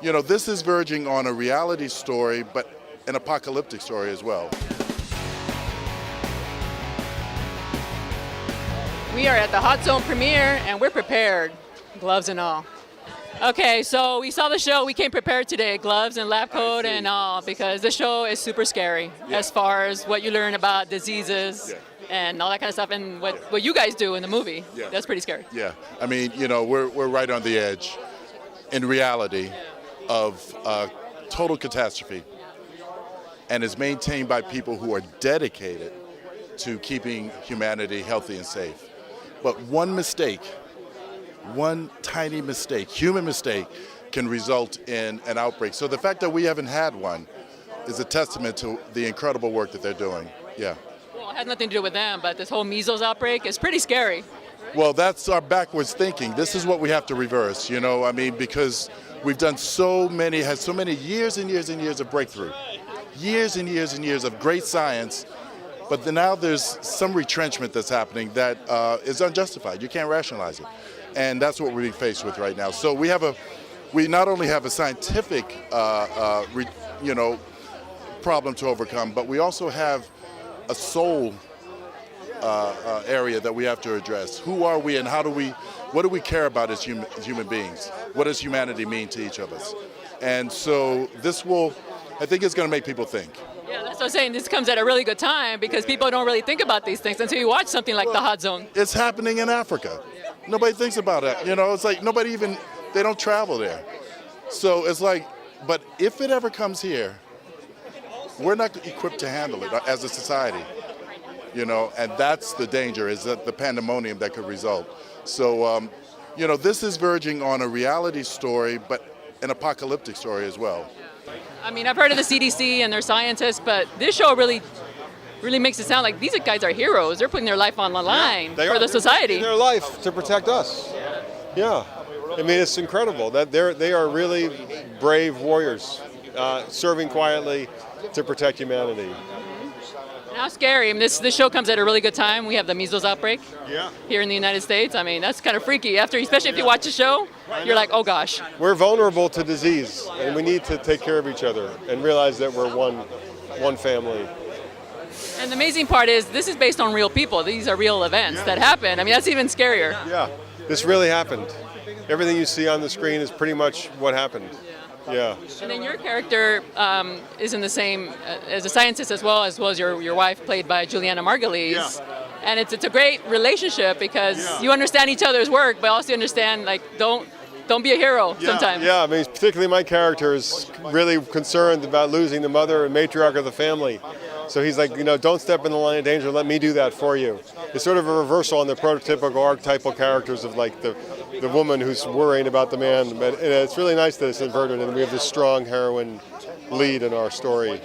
This is verging on a reality story, but an apocalyptic story as well. We are at the Hot Zone premiere, and we're prepared, gloves and all. Okay, so we saw the show. We came prepared today, gloves and lab coat and all, because the show is super scary as far as what you learn about diseases and all that kind of stuff, and what you guys do in the movie. That's pretty scary. Yeah, I mean, we're right on the edge, in reality, of total catastrophe, and is maintained by people who are dedicated to keeping humanity healthy and safe. But one mistake, one tiny mistake, human mistake, can result in an outbreak. So the fact that we haven't had one is a testament to the incredible work that they're doing. Yeah. Well, it has nothing to do with them, but this whole measles outbreak is pretty scary. Well, that's our backwards thinking. This is what we have to reverse, because we've done so many years and years and years of breakthrough, years and years and years of great science. But then now there's some retrenchment that's happening that is unjustified. You can't rationalize it. And that's what we're being faced with right now. So we not only have a scientific problem to overcome, but we also have a soul area that we have to address. Who are we and what do we care about as human beings? What does humanity mean to each of us? And so I think it's going to make people think. Yeah, that's what I'm saying. This comes at a really good time because people don't really think about these things until you watch something like The Hot Zone. It's happening in Africa. Nobody thinks about it. It's like they don't travel there. So it's like, but if it ever comes here, we're not equipped to handle it as a society. And that's the danger, is that the pandemonium that could result. So, this is verging on a reality story, but an apocalyptic story as well. I mean, I've heard of the CDC and their scientists, but this show really makes it sound like these guys are heroes. They're putting their life on the line for the society. Their life to protect us. Yeah. I mean, it's incredible that they are really brave warriors, serving quietly to protect humanity. How scary. I mean, this show comes at a really good time. We have the measles outbreak here in the United States. I mean, that's kind of freaky. Especially if you watch the show, you're like, oh gosh. We're vulnerable to disease, and we need to take care of each other and realize that we're one family. And the amazing part is this is based on real people. These are real events that happen. I mean, that's even scarier. Yeah, this really happened. Everything you see on the screen is pretty much what happened. Yeah. And then your character is in the same as a scientist as well as your wife, played by Julianna Margulies. Yeah. And it's a great relationship because you understand each other's work, but also understand don't be a hero sometimes. Yeah, I mean, particularly my character is really concerned about losing the mother and matriarch of the family. So he's like, don't step in the line of danger, let me do that for you. It's sort of a reversal on the prototypical archetypal characters of like the woman who's worrying about the man. But it's really nice that it's inverted and we have this strong heroine lead in our story.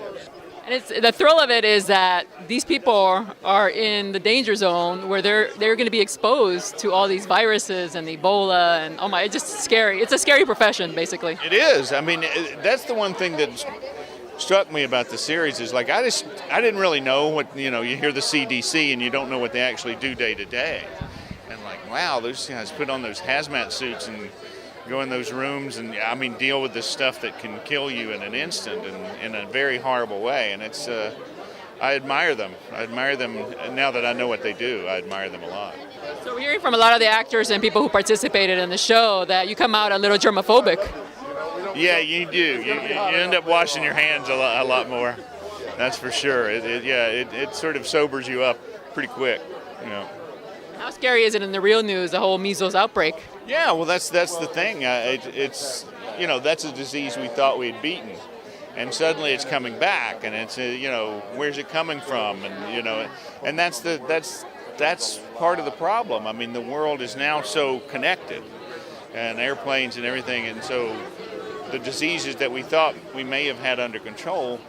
And the thrill of it is that these people are in the danger zone where they're going to be exposed to all these viruses and Ebola and it's just scary. It's a scary profession, basically. It is. I mean, that's the one thing that struck me about the series is like I didn't really know what you hear the CDC and you don't know what they actually do day to day, and like wow, those guys put on those hazmat suits and go in those rooms and deal with this stuff that can kill you in an instant and in a very horrible way. And it's I admire them. Now that I know what they do. I admire them a lot. So we're hearing from a lot of the actors and people who participated in the show that you come out a little germophobic. Yeah, you do. You end up washing your hands a lot more. That's for sure. It sort of sobers you up pretty quick. How scary is it in the real news, the whole measles outbreak? Yeah, well, that's the thing. It's that's a disease we thought we'd beaten, and suddenly it's coming back, and it's where's it coming from, and that's part of the problem. I mean, the world is now so connected, and airplanes and everything, and so the diseases that we thought we may have had under control,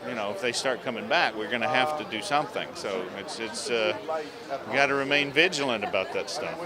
if they start coming back, we're going to have to do something. So it's we got to remain vigilant about that stuff.